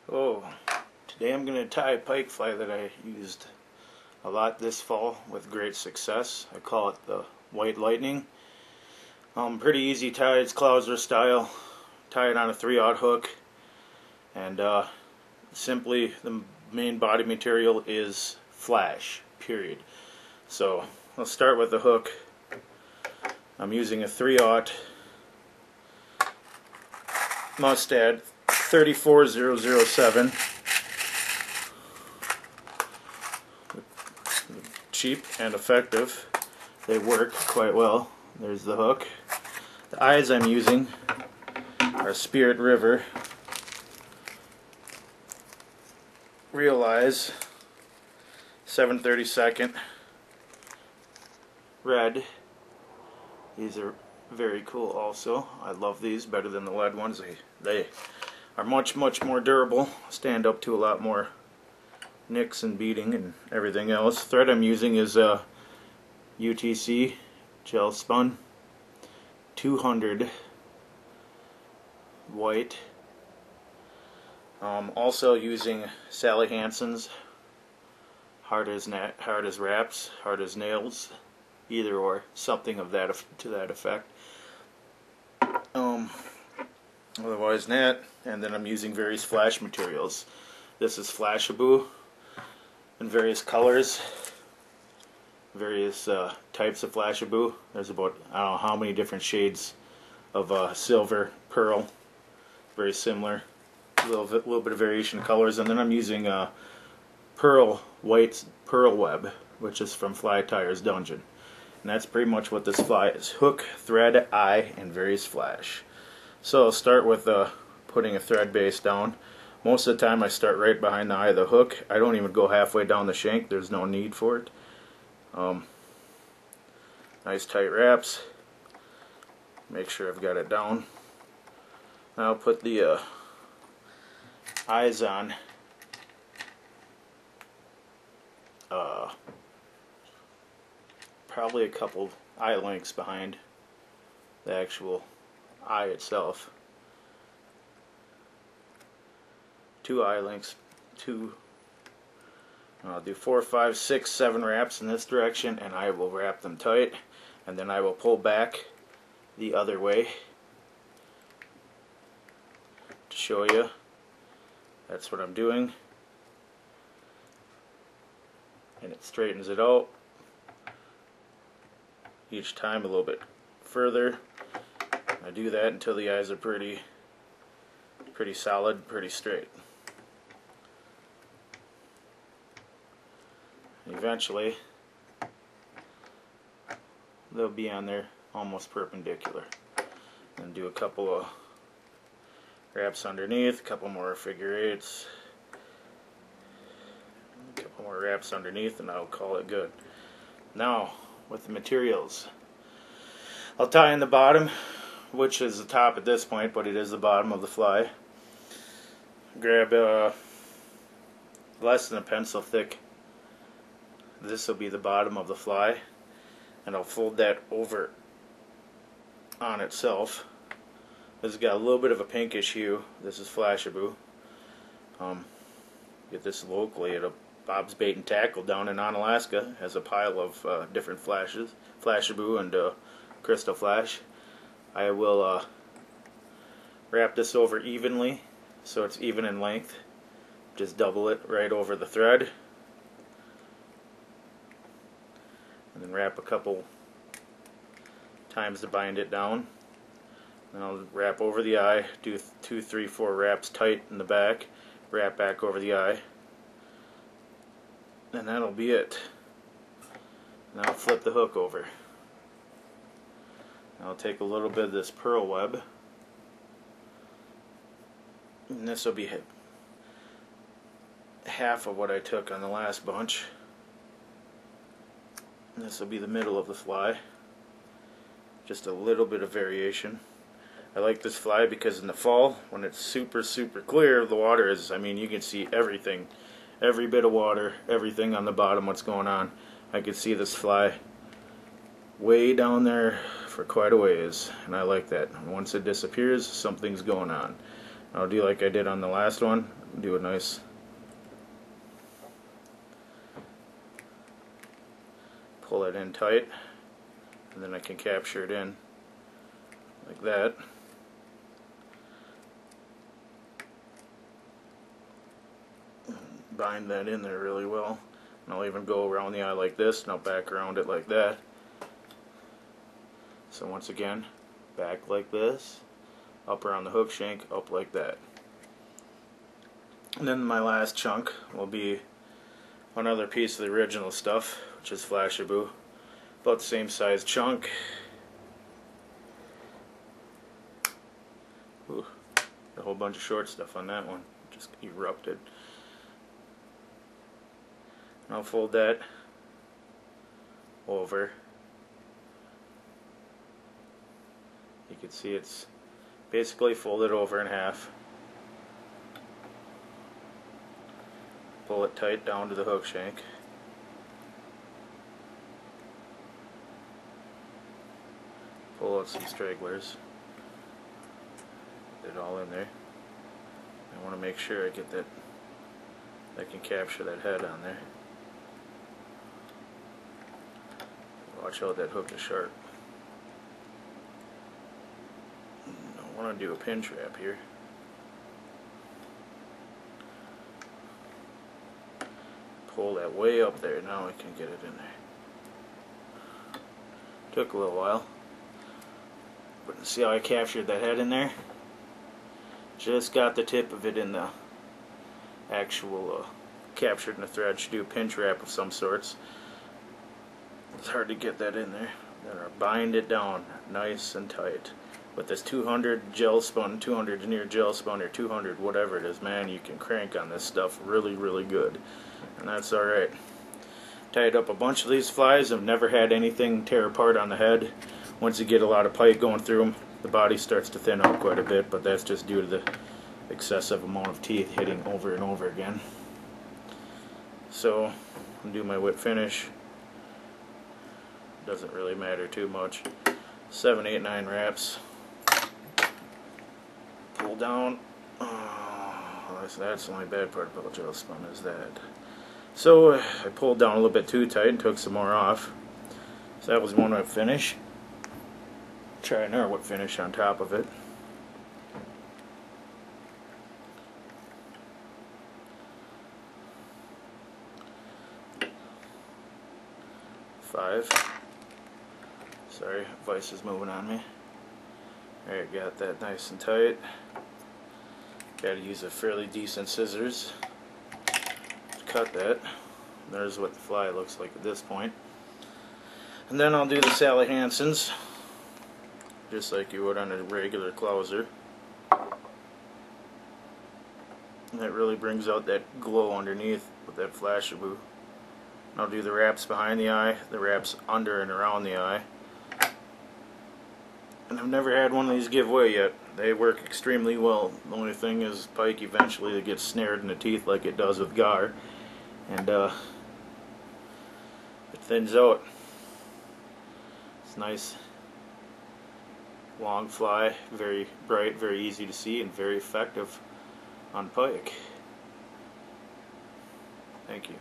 Oh, today I'm going to tie a pike fly that I used a lot this fall with great success. I call it the White Lightning. Pretty easy tie, it's Clouser style. Tie it on a 3/0 hook, and simply the main body material is flash, period. So let's start with the hook. I'm using a 3/0 Mustad 34007. Cheap and effective. They work quite well. There's the hook. The eyes I'm using are Spirit River Real Eyes 7/32 red. These are very cool also. I love these better than the lead ones. They are much more durable, stand up to a lot more nicks and beating and everything else. Thread I'm using is UTC gel spun 200 white. Also using Sally Hansen's hard as wraps, hard as nails, either or, something of that to that effect. Otherwise that, and then I'm using various flash materials. This is Flashaboo in various colors, various types of Flashaboo. There's about, I don't know how many different shades of silver, pearl, very similar. A little bit of variation in colors. And then I'm using white pearl web, which is from Fly Tires Dungeon. And that's pretty much what this fly is: hook, thread, eye, and various flash. So I'll start with putting a thread base down. Most of the time I start right behind the eye of the hook. I don't even go halfway down the shank. There's no need for it. Nice tight wraps. Make sure I've got it down. Now I'll put the eyes on. Probably a couple eye lengths behind the actual eye itself. 2 eye lengths. I'll do 4, 5, 6, 7 wraps in this direction, and I will wrap them tight, and then I will pull back the other way to show you. That's what I'm doing, and it straightens it out each time a little bit further. I do that until the eyes are pretty solid, pretty straight. Eventually they'll be on there almost perpendicular. And do a couple of wraps underneath, a couple more figure eights, a couple more wraps underneath, and I'll call it good. Now with the materials, I'll tie in the bottom, which is the top at this point, but it is the bottom of the fly. Grab less than a pencil thick. This will be the bottom of the fly, and I'll fold that over on itself. This has got a little bit of a pinkish hue. This is Flashaboo. Get this locally at a Bob's Bait and Tackle down in Onalaska. Has a pile of different flashes, Flashaboo and Crystal Flash. I will wrap this over evenly so it's even in length. Just double it right over the thread, and then wrap a couple times to bind it down. Then I'll wrap over the eye, do 2, 3, 4 wraps tight in the back, wrap back over the eye, and that'll be it. Now I'll flip the hook over. I'll take a little bit of this pearl web, and this will be half of what I took on the last bunch. And this will be the middle of the fly. Just a little bit of variation. I like this fly because in the fall, when it's super clear, the water is, I mean, you can see everything, every bit of water, everything on the bottom, what's going on. I can see this fly way down there for quite a ways, and I like that. And once it disappears, something's going on. I'll do like I did on the last one, do a nice pull it in tight, and then I can capture it in like that. Bind that in there really well, and I'll even go around the eye like this, and I'll back around it like that. So once again, back like this, up around the hook shank, up like that. And then my last chunk will be another piece of the original stuff, which is Flashaboo. About the same size chunk. Ooh, a whole bunch of short stuff on that one. Just erupted. And I'll fold that over. You can see it's basically folded over in half. Pull it tight down to the hook shank. Pull out some stragglers. Get it all in there. I want to make sure I get that, I can capture that head on there. Watch out, that hook is sharp. I want to do a pin trap here. Pull that way up there. Now I can get it in there. Took a little while. But see how I captured that head in there? Just got the tip of it in the actual captured in the thread. Should do a pin trap of some sorts. It's hard to get that in there. Then I bind it down nice and tight with this 200 gel spun, 200 near gel spun, or 200 whatever it is. Man, you can crank on this stuff really good, and that's alright. Tied up a bunch of these flies. I've never had anything tear apart on the head. Once you get a lot of pike going through them, the body starts to thin out quite a bit, but that's just due to the excessive amount of teeth hitting over and over again. So I'll do my whip finish. Doesn't really matter too much. 7, 8, 9 wraps. Pull down. Oh, that's the only bad part about gel spun is that. So I pulled down a little bit too tight and took some more off. So that was one whip finish. Try another whip finish on top of it. Five. Sorry, vice is moving on me. Alright, got that nice and tight. Gotta use a fairly decent scissors to cut that. There's what the fly looks like at this point. And then I'll do the Sally Hansen's, just like you would on a regular clouser. And that really brings out that glow underneath with that Flashaboo. I'll do the wraps behind the eye, the wraps under and around the eye. And I've never had one of these give way yet. They work extremely well. The only thing is pike eventually they get snared in the teeth like it does with gar. And it thins out. It's nice. Long fly, very bright, very easy to see, and very effective on pike. Thank you.